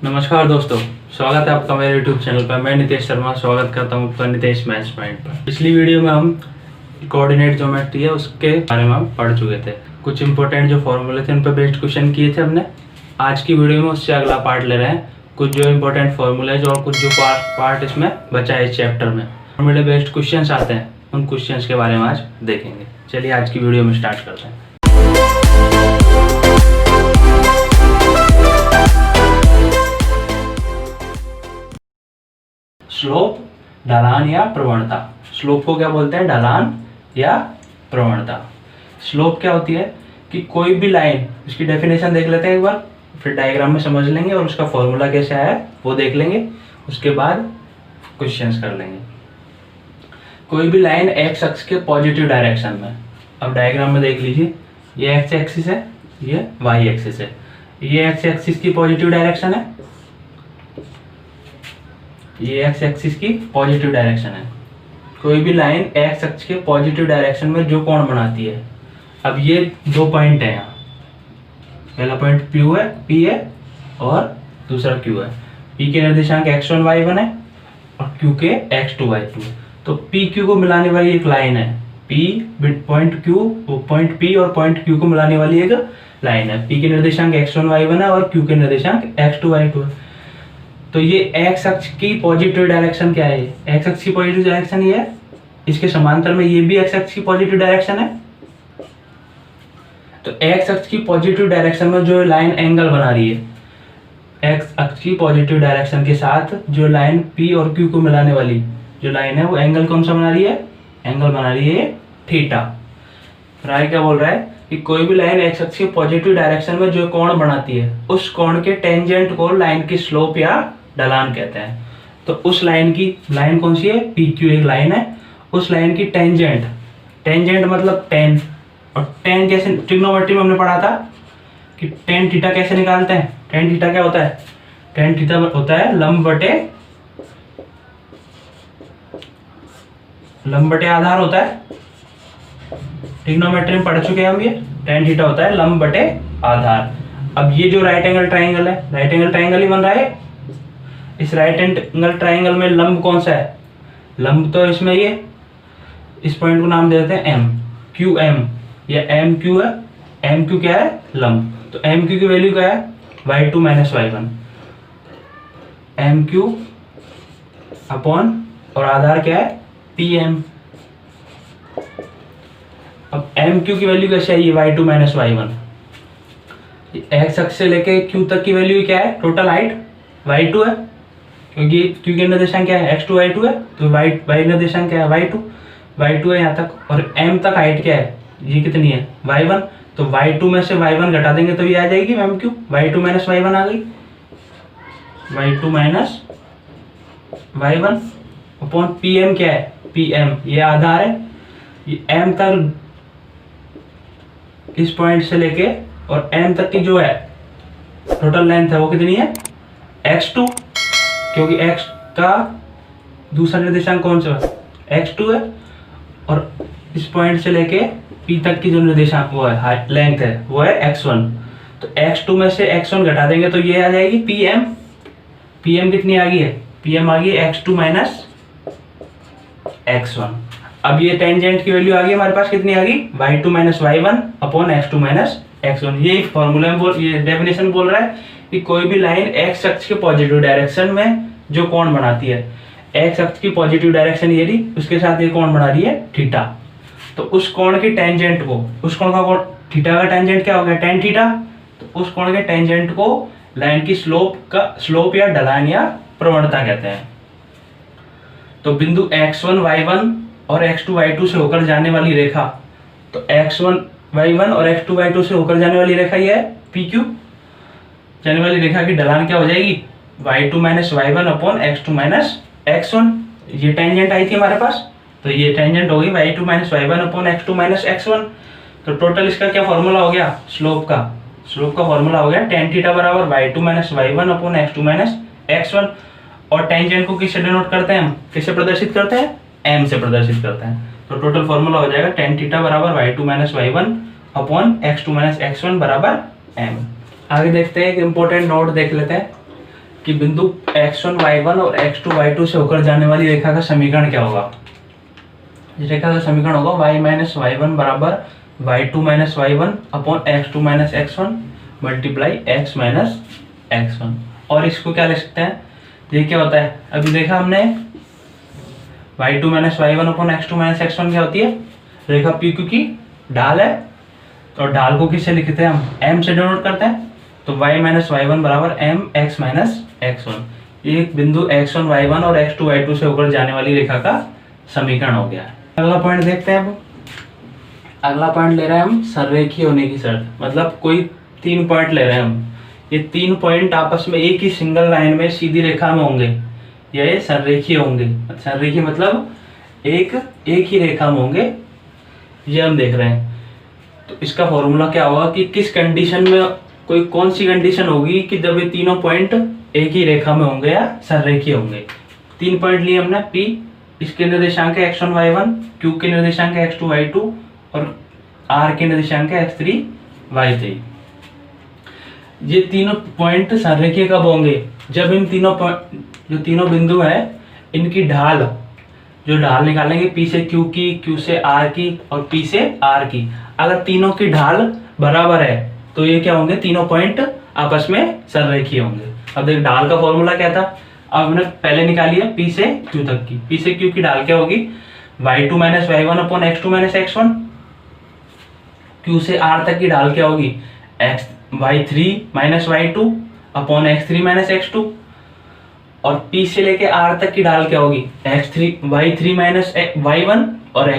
नमस्कार दोस्तों, स्वागत है आपका मेरे YouTube चैनल पर। मैं नितेश शर्मा स्वागत करता हूँ आपका नितेश मैथ्स पॉइंट पर। पिछली वीडियो में हम कोऑर्डिनेट ज्योमेट्री है उसके बारे में हम पढ़ चुके थे। कुछ इंपॉर्टेंट जो फॉर्मूले थे उन पर बेस्ड क्वेश्चन किए थे हमने। आज की वीडियो में उससे अगला पार्ट ले रहे हैं, कुछ जो इंपॉर्टेंट फॉर्मूले जो और कुछ जो पार्ट इसमें बचा है इस चैप्टर में। फॉर्मूले बेस्ड क्वेश्चन आते हैं, उन क्वेश्चन के बारे में आज देखेंगे। चलिए आज की वीडियो में स्टार्ट करते हैं। स्लोप, ढलान या प्रवणता। स्लोप को क्या बोलते हैं? ढलान या प्रवणता। स्लोप क्या होती है कि कोई भी लाइन, इसकी डेफिनेशन देख लेते हैं एक बार, फिर डायग्राम में समझ लेंगे और उसका फॉर्मूला कैसे आया है वो देख लेंगे, उसके बाद क्वेश्चंस कर लेंगे। कोई भी लाइन एक्स अक्ष के पॉजिटिव डायरेक्शन में, अब डायग्राम में देख लीजिए, ये एक्स एक्सिस है, ये वाई एक्सिस है। ये एक्स एक्सिस की पॉजिटिव डायरेक्शन है, ये एक्स एक्सिस की पॉजिटिव डायरेक्शन है। कोई भी लाइन एक्स अक्ष के पॉजिटिव डायरेक्शन में जो कोण बनाती है, अब ये दो पॉइंट है यहाँ, पहला पॉइंट पी है और दूसरा क्यू है। पी के निर्देशांक x1 y1 है और क्यू के x2 y2 है। तो पी क्यू को मिलाने वाली एक लाइन है, पॉइंट पी और पॉइंट क्यू को मिलाने वाली एक लाइन है। पी के निर्देशांक x1 y1 है और क्यू के निर्देशांक x2 y2 है। तो ये एक्स अक्ष की पॉजिटिव डायरेक्शन क्या है? एक्स अक्ष की पॉजिटिव डायरेक्शन ये है, इसके समांतर में ये भी एक्स अक्ष की पॉजिटिव डायरेक्शन है। तो एक्स अक्ष की पॉजिटिव डायरेक्शन में जो लाइन एंगल बना रही है, एक्स अक्ष की पॉजिटिव डायरेक्शन के साथ जो लाइन पी और क्यू को मिलाने वाली जो लाइन है, वो एंगल कौन सा बना रही है? एंगल बना रही है थीटा। राय क्या बोल रहा है कि कोई भी लाइन एक्स अक्ष की पॉजिटिव डायरेक्शन में जो कोण बनाती है, उस कोण के टेंजेंट को लाइन की स्लोप या ढलान कहते हैं। तो उस लाइन कौन सी है? पी क्यू एक लाइन है, उस लाइन की टेंजेंट मतलब टेन। और टेन कैसे, ट्रिग्नोमेट्री में हमने पढ़ा था कि टेन थीटा कैसे निकालते हैं। टेन थीटा क्या होता है? टेन थीटा होता है लंब बटे आधार होता है। ट्रिग्नोमेट्री में पढ़ चुके हैं हम ये। टेन थीटा होता है लंब बटे आधार। अब ये जो राइट एंगल ट्राइंगल है, राइट एंगल ट्राइंगल ही बन रहा है। इस राइट एंगल ट्राइंगल में लंब कौन सा है? लंब तो इसमें ये, इस पॉइंट को नाम दे देते हैं एम क्यू एम, या एम क्यू है। एम क्यू क्या है? लंब। तो एम क्यू की वैल्यू क्या है? y2 minus y1, M Q upon, और आधार क्या है? P M. अब एम क्यू की वैल्यू कैसे आई? y2 minus y1। एक्स अक्ष से लेके क्यू तक की वैल्यू क्या है? टोटल हाइट y2 है, क्योंकि क्यू के निर्देशांक क्या है? x2 y2 है। तो y निर्देशांक क्या है? y2 है यहाँ तक। और m तक हाइट क्या है? ये कितनी है? y1। तो y2 में से y1 घटा देंगे तो ये आ जाएगी m Q, y2 minus y1 आ गई। y2 minus y1 upon pm क्या है? pm ये आधार है। ये m तक, इस पॉइंट से लेके और m तक की जो है टोटल लेंथ है वो कितनी है? x2, क्योंकि x का दूसरा निर्देशांक कौन सा है? x2 है। और इस पॉइंट से लेके p तक की जो निर्देशांक वो है, लेंथ है, वो है x1। तो x2 में से x1 घटा देंगे तो ये आ जाएगी pm। pm कितनी आ गई है? pm आ गई x2 माइनस x1। अब ये टेंजेंट की वैल्यू आ गई हमारे पास, कितनी आ गई? y2 minus y1 upon x2 minus x1। ये फॉर्मूला में ये डेफिनेशन बोल रहा है कि कोई भी लाइन एक्स अक्ष के पॉजिटिव डायरेक्शन में जो कोण बनाती है, एक्स अक्ष की पॉजिटिव डायरेक्शन ये रही, उसके साथ ये कोण बना रही है थीटा। तो उस कोण की टेंजेंट को, उस कोण का कोण थीटा का टेंजेंट क्या हो गया? Tan theta. तो उस कोण के टेंजेंट को लाइन की स्लोप या ढलान या प्रवणता कहते हैं। तो बिंदु x1 y1 और x2 y2 से होकर जाने वाली रेखा, तो x1 y1 और x2 y2 से होकर जाने वाली रेखा ये है PQ। जाने वाली रेखा की ढलान क्या हो जाएगी? y2 minus y1 upon x2 minus x1। ये टेंजेंट आई थी हमारे पास, तो ये टेंजेंट होगी y2 minus y1 upon x2 minus x1। तो टोटल इसका क्या फॉर्मूला हो गया? स्लोप का फॉर्मूला हो गया टेन थीटा बराबर y2 minus y1 upon x2 minus x1। और टेंजेंट को किससे डिनोट करते हैं हम? किससे प्रदर्शित करते हैं? m से प्रदर्शित करते हैं। तो टोटल फॉर्मूला हो जाएगा टेन थीटा बराबर y2 minus y1 upon x2 minus x1 बराबर m। आगे देखते हैं, एक इंपॉर्टेंट नोट देख लेते हैं। कि बिंदु x1 y1 और x2 y2 से होकर जाने वाली रेखा का समीकरण क्या होगा। इस रेखा का समीकरण होगा y माइनस वाई वन बराबर y2 minus Y one upon x2 minus x1 multiply x minus x1। और इसको क्या लिख सकते हैं, ये क्या होता है, अभी देखा हमने y2 minus Y one upon x2 minus x1 क्या होती है, रेखा PQ की ढाल है। तो ढाल को किससे लिखते हैं हम, m से डिनोट करते हैं। तो y माइनस वाई वन बराबर m x माइनस x1। ये बिंदु x1 y1 और x2 y2 से होकर जाने वाली रेखा का समीकरण हो गया है। अगला पॉइंट देखते हैं। अब अगला पॉइंट ले रहे हैं हम संरेखीय होने की शर्त, मतलब कोई 3 पॉइंट ले रहे हैं हम, ये 3 पॉइंट आपस में एक ही सिंगल लाइन में सीधी रेखा में होंगे, ये संरेखीय होंगे। संरेखीय मतलब एक ही रेखा में होंगे, ये हम देख रहे हैं। तो इसका फॉर्मूला क्या होगा कि किस कंडीशन में, कोई कौन सी कंडीशन होगी कि जब ये तीनों पॉइंट एक ही रेखा में होंगे या संरेखीय होंगे। 3 पॉइंट लिए हमने, P इसके निर्देशांक है x1 y1, Q के निर्देशांक है x2 y2 और R के निर्देशांक है x3 y3। ये तीनों पॉइंट संरेखीय कब होंगे, जब इन तीनों जो तीनों बिंदु हैं इनकी ढाल, जो ढाल निकालेंगे P से Q की, Q से R की और P से R की, अगर तीनों की ढाल बराबर है तो ये क्या होंगे, तीनों पॉइंट आपस में संरेखीय होंगे। अब देख ढाल का फॉर्मूला क्या था, अब हमने पहले निकाली है P से Q तक की। P से Q की ढाल क्या होगी, y2 minus Y one upon x2 minus x1। Q से R तक की ढाल क्या होगी, y3 minus y2 upon x3 minus x2। और P से लेके R तक की ढाल क्या होगी, y3 माइनस y1 और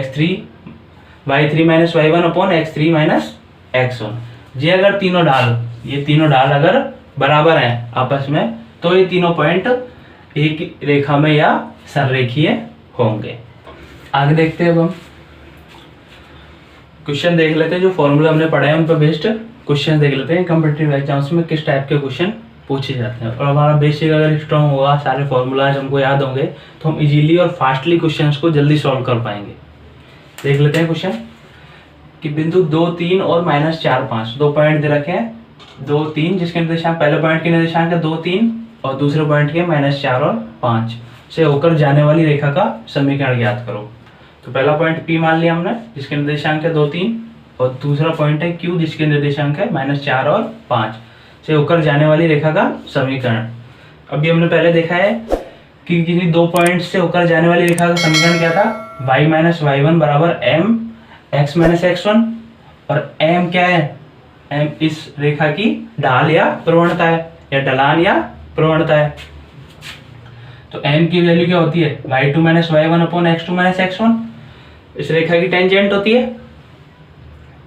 y3 minus y1 upon x3 minus x1। ये अगर तीनों ढाल, ये तीनों ढाल अगर बराबर हैं आपस में तो ये तीनों पॉइंट एक रेखा में या संरेखीय होंगे। आगे देखते हैं। अब हम क्वेश्चन देख लेते हैं, जो फॉर्मूला हमने पढ़ा है उन पर बेस्ड क्वेश्चन देख लेते हैं। कॉम्पिटिटिव एग्जाम्स में किस टाइप के क्वेश्चन पूछे जाते हैं, और हमारा बेसिक अगर स्ट्रॉन्ग होगा, सारे फॉर्मूलाज हमको याद होंगे तो हम इजीली और फास्टली क्वेश्चंस को जल्दी सॉल्व कर पाएंगे। देख लेते हैं क्वेश्चन कि बिंदु 2, 3 और -4, 5 दो पॉइंट दे रखे हैं। 2, 3 जिसके निर्देशांक, पहले पॉइंट के निर्देशांक है 2, 3 और दूसरे पॉइंट के -4 और 5 से होकर जाने वाली रेखा का समीकरण ज्ञात करो। तो पहला पॉइंट P मान लिया हमने जिसके निर्देशांक है 2, 3 और दूसरा पॉइंट है Q जिसके निर्देशांक है -4 और 5 से होकर जाने वाली रेखा का समीकरण। अभी हमने पहले देखा है कि किसी 2 पॉइंट से होकर जाने वाली रेखा का समीकरण क्या था, y माइनस वाई वन बराबर m x माइनस x1। और m क्या है, m इस रेखा की ढाल या प्रवणता है, या ढलान या प्रवणता है। तो m की वैल्यू क्या होती है, y2 minus Y one upon x2 minus x1। इस रेखा की टेंजेंट होती है,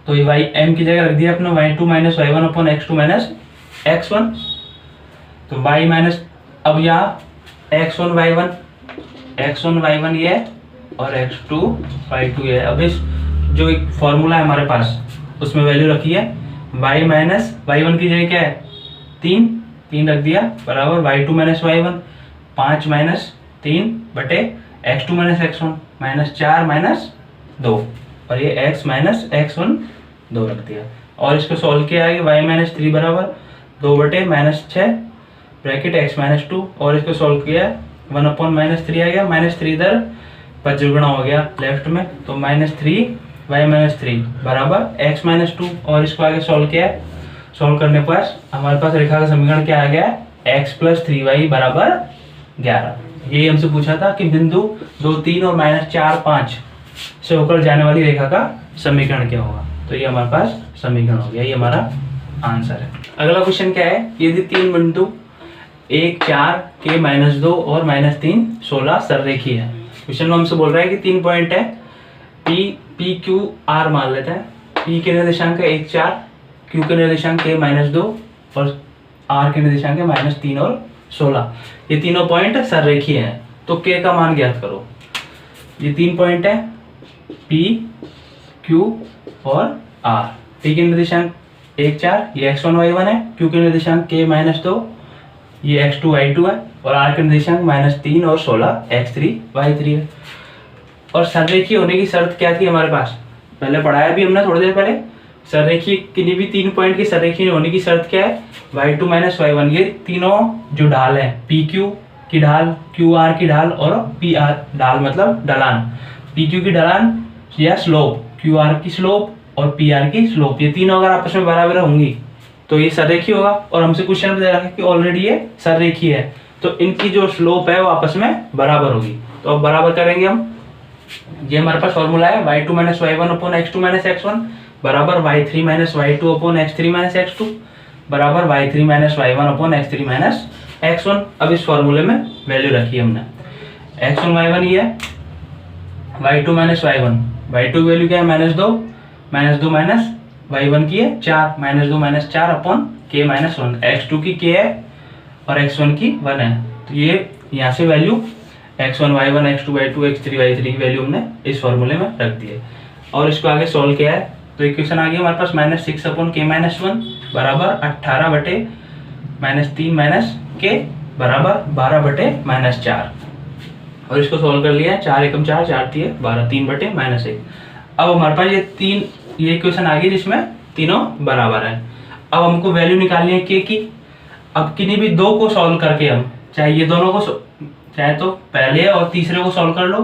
तो ये m की जगह रख दिया अपने y2 minus Y one upon x2 minus x1। तो y माइनस, अब यहाँ x1 y1 ये है और x2 y2 ये है। अब इस जो एक फॉर्मूला है हमारे पास उसमें वैल्यू रखी है, y माइनस वाई वन की जगह क्या है 3 रख दिया बराबर y2 minus Y one 5 minus 3 बटे x2 माइनस x1 -4 माइनस 2 और ये x माइनस x1 2 रख दिया। और इसको सॉल्व किया है y माइनस 3 बराबर 2 बटे -6 ब्रैकेट x माइनस 2 और इसको सॉल्व किया 1 अपॉन -3 आ गया, -3 इधर पचगुणा हो गया लेफ्ट में, तो -3 y माइनस 3 बराबर x माइनस 2 और इसको आगे सॉल्व किया है। सॉल्व करने पर हमारे पास रेखा का समीकरण क्या आ गया, x प्लस 3y बराबर 11। यही हमसे पूछा था कि बिंदु 2, 3 और -4, 5 से होकर जाने वाली रेखा का समीकरण क्या होगा। तो ये हमारे पास समीकरण हो गया, ये हमारा आंसर है। अगला क्वेश्चन क्या है, यदि 3 बिंदु 1, 4 के -2 और -3, 16 सररेखीय है। क्वेश्चन में हमसे बोल रहा है कि 3 पॉइंट है, P, Q, R मान लेते हैं। P के निर्देशांक है 1, 4, Q के निर्देशांक है -2 और R के निर्देशांक है -3 और 16। ये तीनों पॉइंट सररेखीय हैं, तो K का मान ज्ञात करो। ये 3 पॉइंट है P, Q और R। P के निर्देशांक 1, 4 ये x1 y1 है, Q के निर्देशांक K -2 ये x2 y2 है और R के निर्देशांक -3 और 16 x3 y3 है। और सररेखीय होने की शर्त क्या थी हमारे पास, पहले पढ़ाया भी हमने थोड़ी देर पहले, सररेखीय किन्हीं भी 3 पॉइंट की सररेखीय होने की शर्त क्या है, y2 माइनस y1, ये तीनों जो ढाल है, PQ की ढाल, QR की ढाल और PR ढाल मतलब ढलान, PQ की ढलान या स्लोप, QR की स्लोप और PR की स्लोप, ये तीनों अगर आपस में बराबर होंगी तो ये सररेखीय होगा। और हमसे क्वेश्चन में दे रखा है कि ऑलरेडी ये सररेखीय है, तो इनकी जो स्लोप है वो आपस में बराबर होगी। तो अब बराबर करेंगे हम, ये हमारे पास फॉर्मूला है y2 minus y1 upon x2 minus x1 बराबर y3 minus y2 upon x3 minus x2 बराबर y3 minus y1 upon x3 minus x1। अब इस फॉर्मूले में वैल्यू रखी हमने, x1 y1 ये है, y2 माइनस y1, y2 की वैल्यू क्या है -2 माइनस y1 की है 4 -2 minus 4 upon k minus 1, x2 की k है और x1 की 1 है। तो ये यहाँ से value x1 y1 x2 y2 x3 y3 की वैल्यू हमने इस फॉर्मूले में रख दी है और इसको आगे सोल्व किया है। तो इक्वेशन आ गई हमारे पास -6 अपॉन k माइनस 1 बराबर 18 बटे -3 माइनस k बराबर 12 बटे -4 और इसको सोल्व कर लिया है, 4 एकम 4 4 3 12 3 बटे -1। अब हमारे पास ये इक्वेशन आ गई जिसमें तीनों बराबर है। अब हमको वैल्यू निकालनी है k की। अब किन्हीं भी दो को सॉल्व करके हम, चाहे ये दोनों को, चाहे तो पहले और तीसरे को सॉल्व कर लो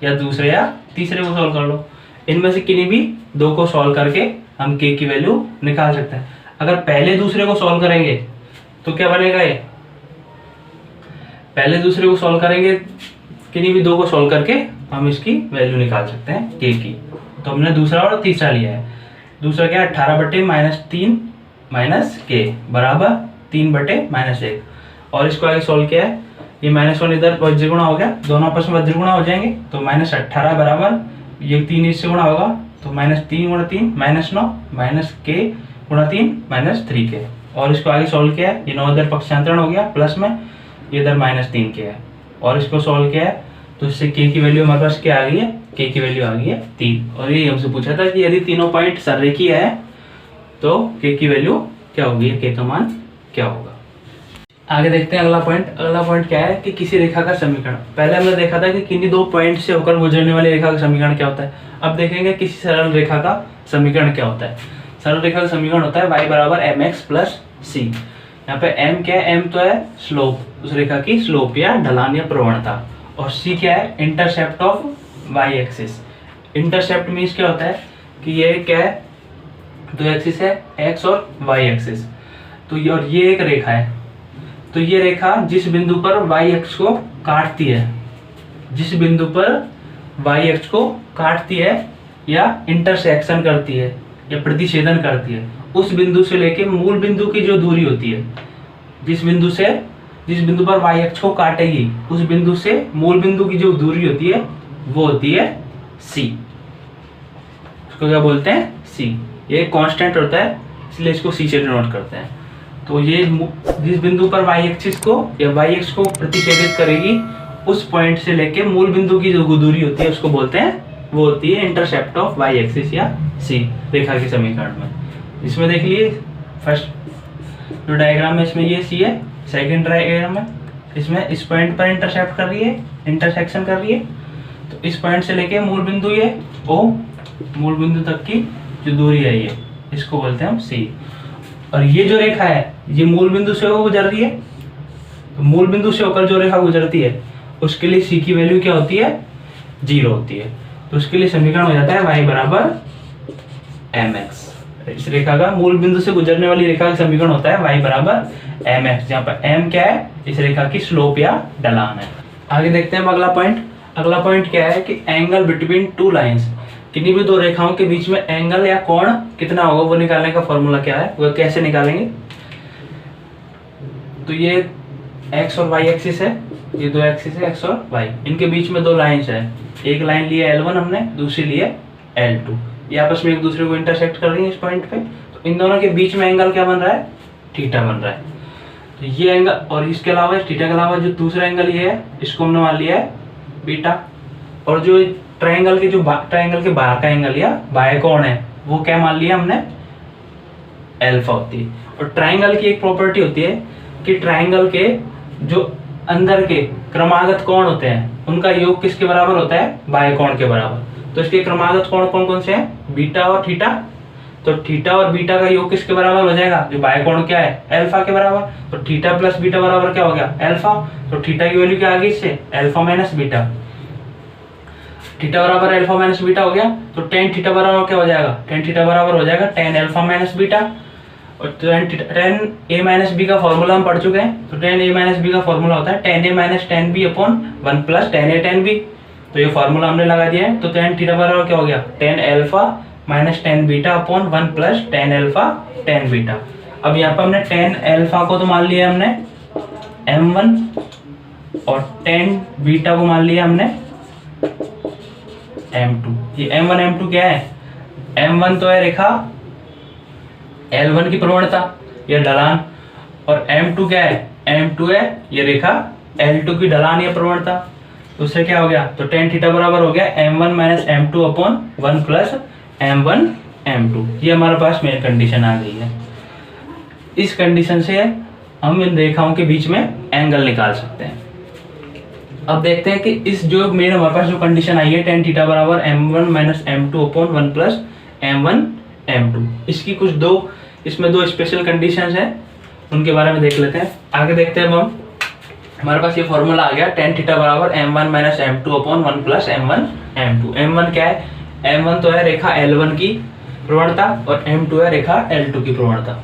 या दूसरे या तीसरे को सॉल्व कर लो, इनमें से किन्हीं भी दो को सॉल्व करके हम k की वैल्यू निकाल सकते हैं। अगर पहले दूसरे को सॉल्व करेंगे तो क्या बनेगा, ये पहले दूसरे को सॉल्व करेंगे, किन्हीं भी दो को सॉल्व करके हम इसकी वैल्यू निकाल सकते हैं k की। तो हमने दूसरा और तीसरा लिया है। दूसरा क्या है, 18 बटे -3 माइनस k बराबर 3 बटे -1 और इसको आगे सॉल्व किया है। ये -1 इधर वज्रगुणा हो गया, दोनों आपस में वज्रगुणा हो जाएंगे, तो -18 बराबर ये 3 इससे गुणा होगा तो -3 गुणा 3 -9 माइनस k गुणा 3 -3k और इसको आगे सॉल्व किया है। ये 9 इधर पक्षांतरण हो गया प्लस में, ये इधर -3k है और इसको सॉल्व किया है तो इससे k की वैल्यू हमारे पास क्या आ गई है, k की वैल्यू आ गई है 3। और ये हमसे पूछा था कि यदि तीनों पॉइंट सररेखीय है तो k की वैल्यू क्या होगी, k का मान क्या होगा। आगे देखते हैं अगला पॉइंट। अगला पॉइंट क्या है कि किसी रेखा का समीकरण। पहले हमने देखा था कि किन्हीं दो पॉइंट से होकर गुजरने वाली रेखा का समीकरण क्या होता है। अब देखेंगे किसी सरल रेखा का समीकरण क्या होता है। सरल रेखा का समीकरण होता है y बराबर mx प्लस c। यहाँ पे m क्या है, m तो है स्लोप, उस रेखा की स्लोप या ढलान या प्रवणता, और c क्या है, intercept of y axis. Intercept means क्या होता है कि ये क्या है, दो एक्सिस है x और y एक्सिस, तो ये और ये एक रेखा है, तो ये रेखा जिस बिंदु पर y अक्ष को काटती है, जिस बिंदु पर y अक्ष को काटती है या इंटरसेक्शन करती है या प्रतिच्छेदन करती है, उस बिंदु से लेके मूल बिंदु की जो दूरी होती है, जिस बिंदु पर y अक्ष को काटेगी उस बिंदु से मूल बिंदु की जो दूरी होती है वो होती है c। उसको क्या बोलते हैं, c। ये कांस्टेंट होता है इसलिए इसको c से डिनोट करते हैं। तो ये जिस बिंदु पर y एक्सिस को या y एक्स को प्रतिच्छेदित करेगी उस पॉइंट से लेके मूल बिंदु की जो दूरी होती है उसको बोलते हैं, वो होती है इंटरसेप्ट ऑफ y एक्सिस या c रेखा के समीकरण में। इसमें देख लिए फर्स्ट जो डायग्राम है इसमें ये c है, सेकंड डायग्राम में इसमें इस पॉइंट पर इंटरसेप्ट कर रही है, इंटरसेक्शन कर रही है, तो इस पॉइंट से लेके मूल बिंदु ये o, मूल बिंदु तक की जो दूरी है ये, इसको बोलते हैं हम c। और ये जो रेखा है ये मूल बिंदु से होकर गुजर रही है, तो मूल बिंदु से होकर जो रेखा गुजरती है उसके लिए c की वैल्यू क्या होती है, 0 होती है। तो उसके लिए समीकरण हो जाता है y बराबर mx। इस रेखा का मूल बिंदु से गुजरने वाली रेखा का समीकरण होता है y बराबर mx, जहाँ पर m क्या है, इस रेखा की स्लोप या ढलान है। आगे देखते हैं अगला पॉइंट। अगला पॉइंट क्या है कि एंगल बिटवीन टू लाइंस। किन्हीं भी दो रेखाओं के बीच में एंगल या कोण कितना होगा वो निकालने का फॉर्मूला क्या है, वो कैसे निकालेंगे। तो ये x और y एक्सिस है, ये दो एक्सिस है x और y, इनके बीच में दो लाइंस है, एक लाइन लिया L1 हमने, दूसरी लिए L2, ये आपस में एक दूसरे को इंटरसेक्ट कर रही है इस पॉइंट पे। तो इन दोनों के बीच में एंगल क्या बन रहा है, थीटा बन रहा है। तो ये एंगल और इसके अलावा थीटा के अलावा जो दूसरा एंगल ये है इसको हमने मान लिया है बीटा, और जो ट्रायंगल के बाहर का एंगल या बाह्य कोण है वो क्या मान लिया हमने, अल्फा होती है। और ट्रायंगल की एक प्रॉपर्टी होती है कि ट्रायंगल के जो अंदर के क्रमागत कोण होते हैं उनका योग किसके बराबर होता है, बाह्य कोण के बराबर। तो इसके क्रमागत कोण कौन कौन से हैं, बीटा और थीटा। तो थीटा और बीटा का योग किसके बराबर हो जाएगा, जो बाय कोण क्या है अल्फा के बराबर। तो थीटा प्लस बीटा बराबर क्या हो गया अल्फा। तो थीटा की वैल्यू क्या आ गई इससे अल्फा माइनस बीटा। थीटा बराबर अल्फा माइनस बीटा हो गया। तो टेन थीटा बराबर क्या हो जाएगा, टेन थीटा बराबर हो जाएगा टेन अल्फा माइनस बीटा। और टेन ए माइनस बी का फॉर्मूला हम पढ़ चुके हैं। तो टेन ए माइनस बी का फॉर्मूला होता है tan A minus tan B upon one plus tan A tan B. तो ये फॉर्मूला हमने लगा दिया है। तो टेन थीटा बराबर क्या हो गया ten alpha minus tan beta upon one plus tan alpha tan beta. अब यहाँ पर हमने टेन अल्फा को तो मान लिया हमने m1 और टेन बीटा को मान लिया हमने m2। ये m1 m2 क्या है, m1 तो है रेखा L1 की प्रवणता या ढलान, और m2 क्या है, m2 है ये रेखा L2 की ढलान या प्रवणता। तो उससे क्या हो गया, तो टेन थीटा बराबर हो गया m1 minus m2 upon one plus m1 m2। ये हमारे पास मेन कंडीशन आ गई है। इस कंडीशन से हम इन रेखाओं के बीच में एंगल निकाल सकते हैं। अब देखते हैं कि इस जो मेन हमारे पास जो कंडीशन आई है टेन थीटा बराबर m1 minus m2 upon one plus m1 m2, इसकी कुछ इसमें दो स्पेशल कंडीशंस हैं, उनके बारे में देख लेते हैं। आगे देखते हैं हम, हमारे पास ये फॉर्मूला आ गया टेन थीटा बराबर m1 minus m2 upon one plus m1 m2। m1 क्या है, m1 तो है रेखा L1 की प्रवणता और m2 है रेखा L2 की प्रवणता।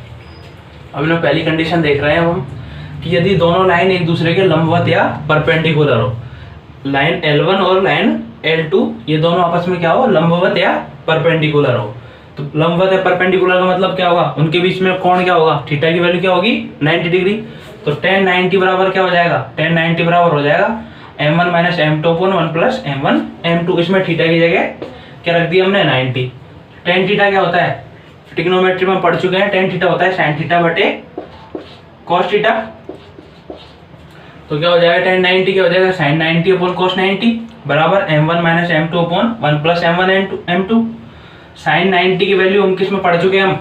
अभी लोग पहली कंडीशन देख रहे हैं हम कि यदि दोनों लाइन एक दूसरे के लंबवत या परपेंडिकुलर हो, लाइन L1 और लाइन L2 ये दोनों आपस में क्या हो, लंबवत या परपेंडिकुलर हो। तो लंबवत या परपेंडिकुलर का मतलब क्या होगा, उनके बीच में कोण क्या होगा, थीटा की वैल्यू क्या होगी 90 डिग्री। तो tan 90 बराबर क्या हो जाएगा, tan 90 बराबर हो जाएगा m1 minus m2 upon one plus m1 m2। इसमें थीटा की जगह क्या रख दिया हमने 90। tan थीटा क्या होता है, ट्रिग्नोमेट्री में पढ़ चुके हैं, tan थीटा होता है sin थीटा बटे cos थीटा। तो क्या हो जाएगा tan 90 क्या हो जाएगा sin 90 अपॉन cos 90 बराबर m1 minus m2 upon one plus m1 m2। sin 90 की वैल्यू हम किस में पढ़ चुके हैं, हम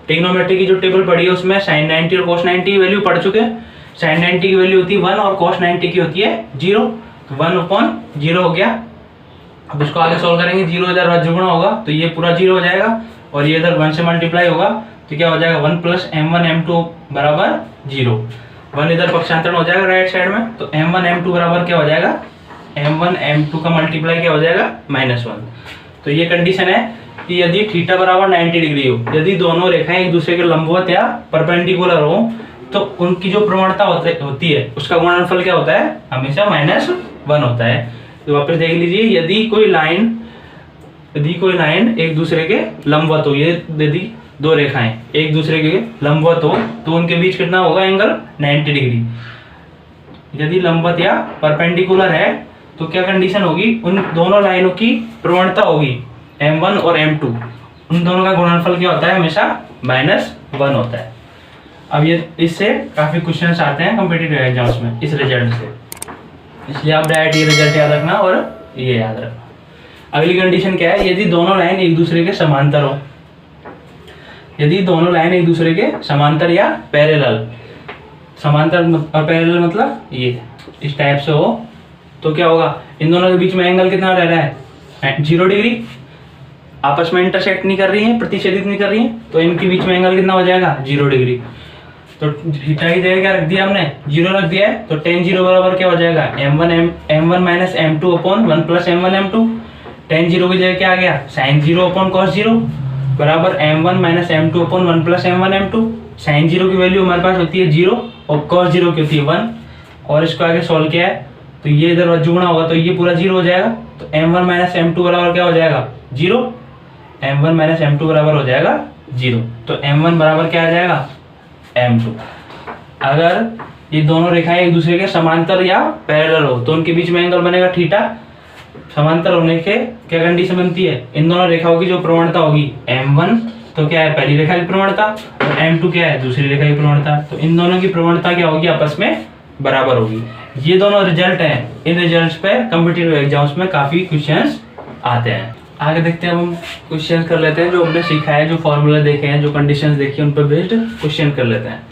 ट्रिग्नोमेट्री की जो टेबल पढ़ी है उसमें sin 90 और cos 90 की वैल्यू पढ़ चुके हैं। sin 90 की वैल्यू होती है 1 और cos 90 की होती है 0। तो 1 अपॉन 0 हो गया। अब इसको आगे सोल्व करेंगे, 0 इधर जुगना होगा तो ये पूरा 0 हो जाएगा और ये इधर 1 से मल्टीप्लाई होगा तो क्या हो जाएगा 1 प्लस m1 m2 बराबर 0। 1 इधर पक्षांतरण हो जाएगा राइट साइड में, तो m1 m2 बराबर क्या हो जाएगा, m1 m2 का मल्टीप्लाई क्या हो जाएगा -1। तो ये कंडीशन है कि यदि थीटा बराबर 90 डिग्री हो, यदि दोनों रेखाएं एक दूसरे के लंबवत या परपेंडिकुलर हो, तो उनकी जो प्रवणता होती है उसका गुणनफल क्या होता है, हमेशा -1 होता है। तो वापस देख लीजिए, यदि कोई लाइन एक दूसरे के लंबवत हो, ये यदि दो रेखाएं एक दूसरे के लंबवत हो तो उनके बीच कितना होगा एंगल 90 डिग्री। यदि लंबवत या परपेंडिकुलर है तो क्या कंडीशन होगी, उन दोनों लाइनों की प्रवणता होगी m1 और m2, उन दोनों का गुणनफल क्या होता है, हमेशा -1 होता है। अब ये इससे काफी क्वेश्चंस आते हैं कॉम्पिटिटिव एग्जाम्स में इस रिजल्ट से, इसलिए आप डायरेक्ट ये रिजल्ट याद रखना और ये याद रखना। अगली कंडीशन क्या है, यदि दोनों लाइन एक दूसरे के समांतर हो, यदि दोनों लाइन एक दूसरे के समांतर या पैरेलल, समांतर और पैरेलल मतलब ये इस टाइप से हो, तो क्या होगा, इन दोनों के बीच में एंगल कितना रह रहा है 0 डिग्री, आपस में इंटरसेक्ट नहीं कर रही है, प्रतिच्छेदित नहीं कर रही है, तो इनके बीच में एंगल कितना हो जाएगा 0 डिग्री। तो थीटा की जगह क्या रख दिया हमने, 0 रख दिया है। तो tan 0 बराबर क्या हो जाएगा m1 minus m2 upon one plus m1 m2। tan 0 की जगह क्या आ गया sin 0 अपॉन cos 0 बराबर m1 minus m2 upon one plus m1 m2। sin 0 की वैल्यू हमारे पास होती है 0 और cos 0 की होती है 1, और इसको आगे सॉल्व किया है तो ये इधर जुगना होगा तो ये पूरा 0 हो जाएगा। तो m1 माइनस m2 बराबर क्या हो जाएगा 0, m1 माइनस m2 बराबर हो जाएगा 0। तो m1 बराबर क्या आ जाएगा m2। अगर ये दोनों रेखाएं एक दूसरे के समांतर या पैरेलल हो तो उनके बीच में एंगल बनेगा थीटा। समांतर होने के क्या कंडीशन बनती है, इन दोनों रेखाओं की जो प्रवणता होगी m1 तो क्या है पहली रेखा की प्रवणता और m2 क्या है दूसरी रेखा की प्रवणता, तो इन दोनों की प्रवणता क्या होगी आपस में बराबर होगी। ये दोनों रिजल्ट हैं, इन रिजल्ट्स पे कॉम्पिटिटिव एग्जाम्स में काफी क्वेश्चंस आते हैं। आगे देखते हैं, हम क्वेश्चन कर लेते हैं जो हमने सीखा है, जो फॉर्मूला देखे हैं, जो कंडीशंस देखी हैं, उन पर बेस्ड क्वेश्चन कर लेते हैं।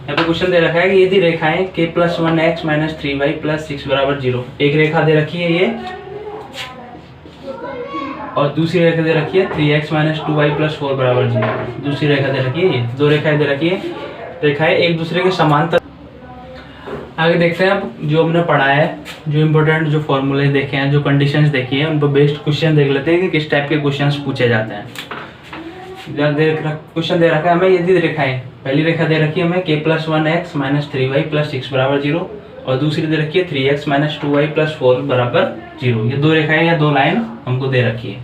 यहाँ पे क्वेश्चन दे रखा है कि यदि रेखाएं k + 1x - 3y + 6 = 0, एक रेखा दे रखी है ये और दूसरी रेखा दे रखी है 3x माइनस 2y प्लस 4 बराबर 0। दूसरी रेखा दे रखी है, ये दो रेखाएं दे रखी है, रेखाएं एक दूसरे के समांतर। आगे देखते हैं अब जो हमने पढ़ा है, जो इम्पोर्टेंट जो फॉर्मूले देखे हैं, जो कंडीशंस देखी हैं, उन पर बेस्ड क्वेश्चन देख लेते हैं कि किस टाइप के क्वेश्चंस पूछे जाते हैं। क्वेश्चन दे रखा है हमें, ये रेखाएं, पहली रेखा दे रखी है हमें k plus 1x minus 3y plus 6 बराबर 0 और दूसरी दे रखी है 3x माइनस 2y प्लस 4 बराबर 0। ये दो रेखाएं या दो लाइन हमको दे रखी है।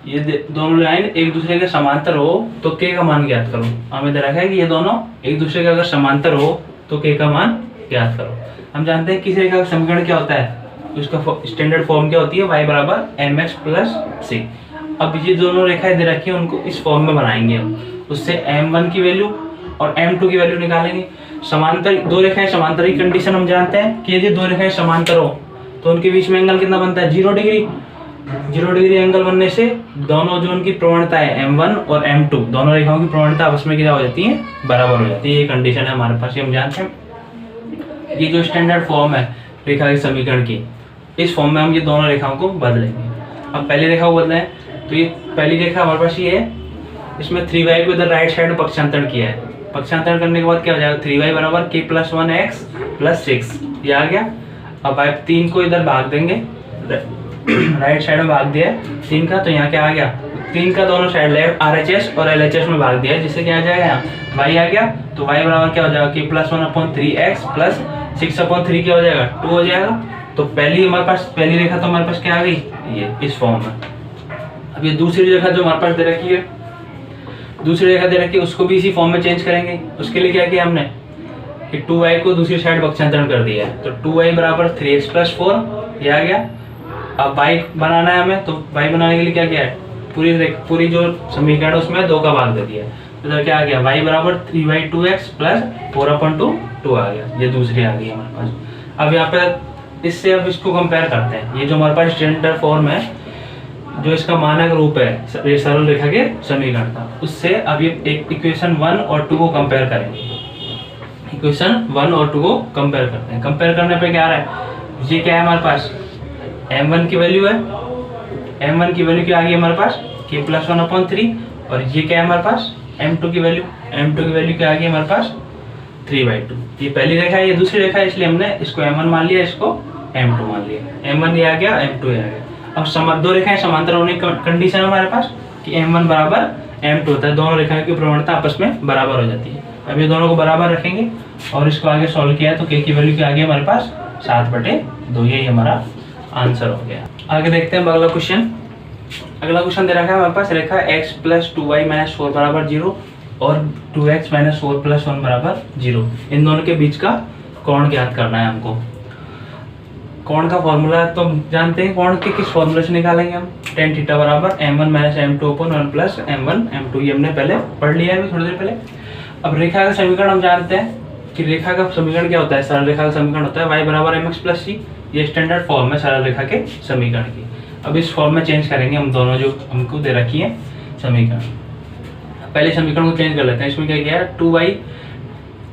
ये दोनों लाइन एक दूसरे के समांतर हो तो k का मान ज्ञात करो। हमें दे रखा है कि ये दोनों एक दूसरे के अगर समांतर हो तो k का मान ज्ञात करो। हम जानते हैं किसी रेखा का समीकरण क्या होता है, उसका स्टैंडर्ड फॉर्म क्या होती है, y बराबर mx प्लस c। अब ये दोनों रेखाएं दे रखी है, उनको इस फॉर्म में बनाएंगे हम। उससे m1 की वैल्यू और m2 की वैल्यू निकालेंगे। समांतर दो रेखाएं समांतर की कंडीशन हम जानते हैं कि यदि दो रेखाएं समांतर हो तो उनके बीच में एंगल कितना बनता है, 0 डिग्री। 0 डिग्री एंगल बनने से दोनों जो उनकी प्रवणता है m1 और m2, दोनों रेखाओं की प्रवणता आपस में क्या हो जाती है, बराबर हो जाती है। ये कंडीशन है हमारे पास, ये हम जानते हैं। ये जो स्टैंडर्ड फॉर्म है रेखा के समीकरण की, इस फॉर्म में हम ये दोनों रेखाओं को बदलेंगे। अब पहली रेखा को बदलें तो ये पहली रेखा हमारे पास ये है, इसमें 3y को इधर राइट साइड में पक्षांतरण किया है। पक्षांतरण करने के बाद क्या हो जाएगा, 3y बराबर k प्लस 1x प्लस 6, ये आ गया। अब आप 3 को इधर भाग देंगे, राइट साइड में भाग दिया है 3 का, तो यहाँ क्या आ गया, 3 का दोनों साइड लेफ्ट RHS और LHS में भाग दिया है, जिससे क्या आ जाएगा, यहाँ y आ गया। तो y बराबर क्या हो जाएगा, k प्लस 1/3x प्लस 6/3 क्या हो जाएगा, 2 हो जाएगा। तो पहली हमारे पास पहली रेखा तो हमारे पास क्या आ गई, ये इस फॉर्म में। अब ये दूसरी रेखा जो हमारे पास दे रखी है, दूसरी रेखा दे रखी है, उसको भी इसी फॉर्म में चेंज करेंगे। उसके लिए क्या किया हमने कि 2y को दूसरी साइड पक्षांतरण कर दिया है, तो 2y बराबर 3x प्लस 4, ये आ गया। अब y बनाना है हमें, तो y बनाने के लिए क्या किया है, पूरी जो समीकरण उसमें 2 का भाग दे दिया है। तो इधर क्या आ गया, y बराबर 3y2x प्लस 4/2 आ गया। ये दूसरी आ गई हमारे पास। अब यहाँ पे इससे अब इसको कंपेयर करते हैं। ये जो हमारे पास स्टैंडर्ड फॉर्म है, जो इसका मानक रूप है सरल रेखा के समीकरण का, उससे अब ये एक इक्वेशन 1 और 2 को कंपेयर करेंगे। इक्वेशन 1 और 2 को कंपेयर करते हैं। कंपेयर करने पे क्या आ रहा है, ये क्या है हमारे पास, m1 की वैल्यू है, m1 की वैल्यू क्या आ गई हमारे पास, k प्लस 1/3। और ये क्या है हमारे पास, m2 की वैल्यू, m2 की वैल्यू क्या आ गई हमारे पास, 3/2। ये पहली रेखा है, ये दूसरी रेखा है, इसलिए हमने इसको m1 मान लिया, इसको m2 मान लिया। m1 ये आ गया, m2 ये आ गया। अब दो रेखाएं समांतर होने की कंडीशन है हमारे पास कि m1 बराबर m2 होता है, दोनों रेखाओं की प्रवणता आपस में बराबर हो जाती है। अब ये दोनों को बराबर रखेंगे और इसको आगे सॉल्व किया तो k की वैल्यू क्या आ गई हमारे पास, 7/2। यही हमारा आंसर हो गया। आगे देखते हैं अगला क्वेश्चन। अगला क्वेश्चन दे रखा है हमारे पास, रेखा x प्लस 2y माइनस 4 बराबर 0 और 2x माइनस 4 प्लस 1 बराबर 0, इन दोनों के बीच का कोण ज्ञात करना है हमको। कोण का फॉर्मूला तो हम जानते हैं, कोण के किस फॉर्मूले से निकालेंगे हम, tan थीटा बराबर m1 minus m2/1 plus m1 m2, ये हमने पहले पढ़ लिया है अभी थोड़ी देर पहले। अब रेखा का समीकरण हम जानते हैं कि रेखा का समीकरण क्या होता है, सरल रेखा का समीकरण होता है y बराबर mx प्लस c। ये स्टैंडर्ड फॉर्म है सरल रेखा के समीकरण की। अब इस फॉर्म में चेंज करेंगे हम दोनों जो हमको दे रखी है समीकरण। पहले समीकरण को चेंज कर लेते हैं। इसमें क्या किया है, 2y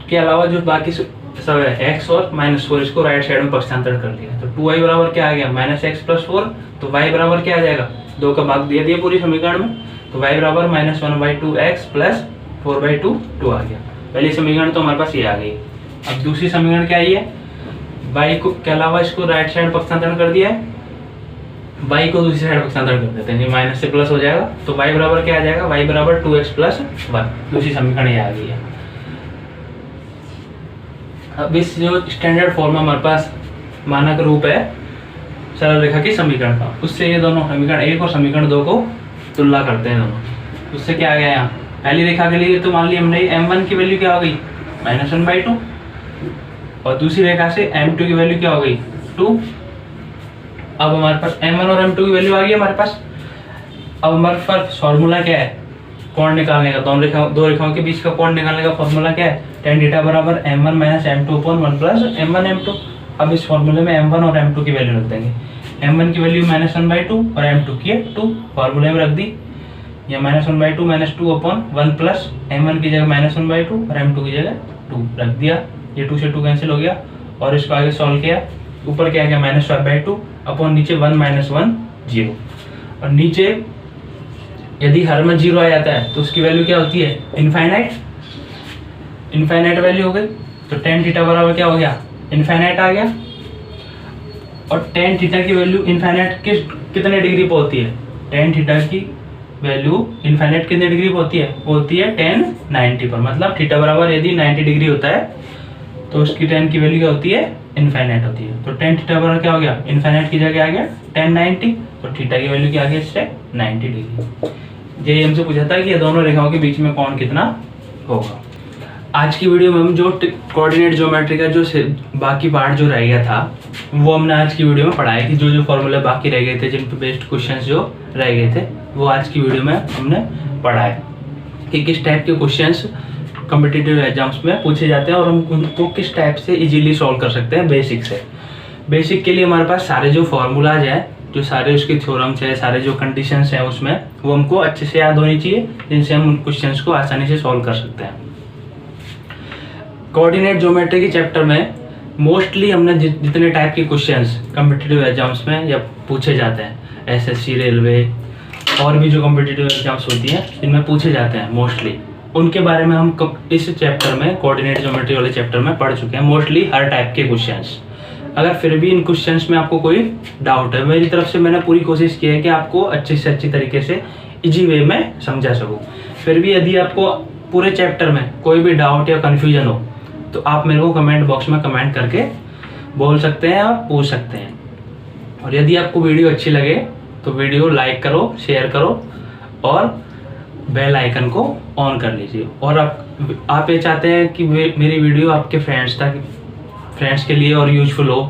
के अलावा जो बाकी सब है x और -4, इसको राइट साइड में पक्षांतरण कर दिया। तो 2y बराबर क्या आ गया, -x प्लस 4। तो y बराबर क्या आ जाएगा, 2 का भाग दिया पूरी समीकरण में, तो y बराबर -1/2x प्लस 4/2 आ गया। पहली समीकरण तो हमारे पास ये आ गई। अब दूसरी समीकरण क्या है, y को के अलावा इसको राइट साइड पक्षांतरण कर दिया है, y को दूसरी साइड पक्षांतरण कर देते हैं, माइनस से प्लस हो जाएगा। तो y बराबर क्या आ जाएगा, y बराबर 2x प्लस 1। दूसरी समीकरण ये आ गई है। अब इस जो स्टैंडर्ड फॉर्म हमारे पास मानक रूप है सरल रेखा के समीकरण का, उससे ये दोनों समीकरण 1 और समीकरण 2 को तुलना करते हैं दोनों। उससे क्या आ गया, यहाँ पहली रेखा के लिए तो मान लिया हमने m1 की वैल्यू क्या हो गई, -1/2, और दूसरी रेखा से m2 की वैल्यू क्या हो गई, 2। अब हमारे पास m1 और m2 की वैल्यू आ गई हमारे पास। अब हमारे पास फॉर्मूला क्या है, कोण निकालने का, दो रेखाओं के बीच का कोण निकालने का फॉर्मूला क्या है, tan थीटा बराबर m1 minus m2/1 plus m1 m2। अब इस फॉर्मूले में m1 और m2 की वैल्यू रख देंगे। m1 की वैल्यू -1/2 और m2 की है 2, फॉर्मूले में रख दी। या -1/2 माइनस 2/1 प्लस m1 की जगह -1/2 और m2 की जगह 2 रख दिया। ये 2 से 2 कैंसिल हो गया और इसको आगे सॉल्व किया। ऊपर क्या आ गया, -5/2 अपॉन नीचे 1 - 1 0। और नीचे यदि हर में 0 आ जाता है तो उसकी वैल्यू क्या होती है, इनफाइनाइट। इनफाइनाइट वैल्यू हो गई, तो टेन थीटा बराबर क्या हो गया, इनफाइनाइट आ गया। और टेन थीटा की वैल्यू इनफाइनाइट कितने डिग्री पर होती है, टेन थीटा की वैल्यू इनफाइनाइट कितने डिग्री पर होती है, होती है 10 90 पर। मतलब थीटा बराबर यदि 90 डिग्री होता है तो उसकी टेन की वैल्यू क्या होती है, इनफाइनाइट होती है। तो टेन थीटा बराबर क्या हो गया, इनफाइनाइट की जगह आ गया 10 90, तो थीटा की वैल्यू क्या आ गया इससे 90 डिग्री। ये हमसे पूछा था कि ये दोनों रेखाओं के बीच में कौन कितना होगा। आज की वीडियो में हम जो कोऑर्डिनेट ज्योमेट्री का जो बाकी पार्ट जो रह गया था वो हमने आज की वीडियो में पढ़ा है कि जो जो फॉर्मूले बाकी रह गए थे, जिन पे बेस्ड क्वेश्चंस जो रह गए थे वो आज की वीडियो में हमने पढ़ा है कि किस टाइप के क्वेश्चंस कॉम्पिटिटिव एग्जाम्स में पूछे जाते हैं और हम उनको किस टाइप से इजीली सॉल्व कर सकते हैं बेसिक से। बेसिक के लिए हमारे पास सारे जो फॉर्मूलाज हैं, जो सारे उसके थ्योरम्स हैं, सारे जो कंडीशंस हैं उसमें वो हमको अच्छे से याद होनी चाहिए, जिनसे हम उन क्वेश्चंस को आसानी से सॉल्व कर सकते हैं। कोऑर्डिनेट ज्योमेट्री के चैप्टर में मोस्टली हमने जितने टाइप के क्वेश्चंस कॉम्पिटिटिव एग्जाम्स में या पूछे जाते हैं, एसएससी, रेलवे और भी जो कॉम्पिटिटिव एग्जाम्स होती हैं इनमें पूछे जाते हैं मोस्टली, उनके बारे में हम इस चैप्टर में कोऑर्डिनेट ज्योमेट्री वाले चैप्टर में पढ़ चुके हैं मोस्टली हर टाइप के क्वेश्चंस। अगर फिर भी इन क्वेश्चंस में आपको कोई डाउट है, मेरी तरफ से मैंने पूरी कोशिश की है कि आपको अच्छे से अच्छी तरीके से इजी वे में समझा सकूँ। फिर भी यदि आपको पूरे चैप्टर में कोई भी डाउट या कन्फ्यूजन हो तो आप मेरे को कमेंट बॉक्स में कमेंट करके बोल सकते हैं और पूछ सकते हैं। और यदि आपको वीडियो अच्छी लगे तो वीडियो लाइक करो, शेयर करो और बेल आइकन को ऑन कर लीजिए। और आप ये चाहते हैं कि मेरी वीडियो आपके फ्रेंड्स के लिए और यूजफुल हो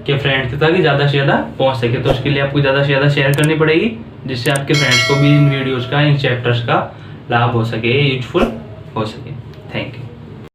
कि फ्रेंड्स तक ज़्यादा से ज़्यादा पहुंच सके, तो उसके लिए आपको ज़्यादा से ज़्यादा शेयर करनी पड़ेगी, जिससे आपके फ्रेंड्स को भी इन वीडियोज़ का, इन चैप्टर्स का लाभ हो सके, यूजफुल हो सके। Thank you.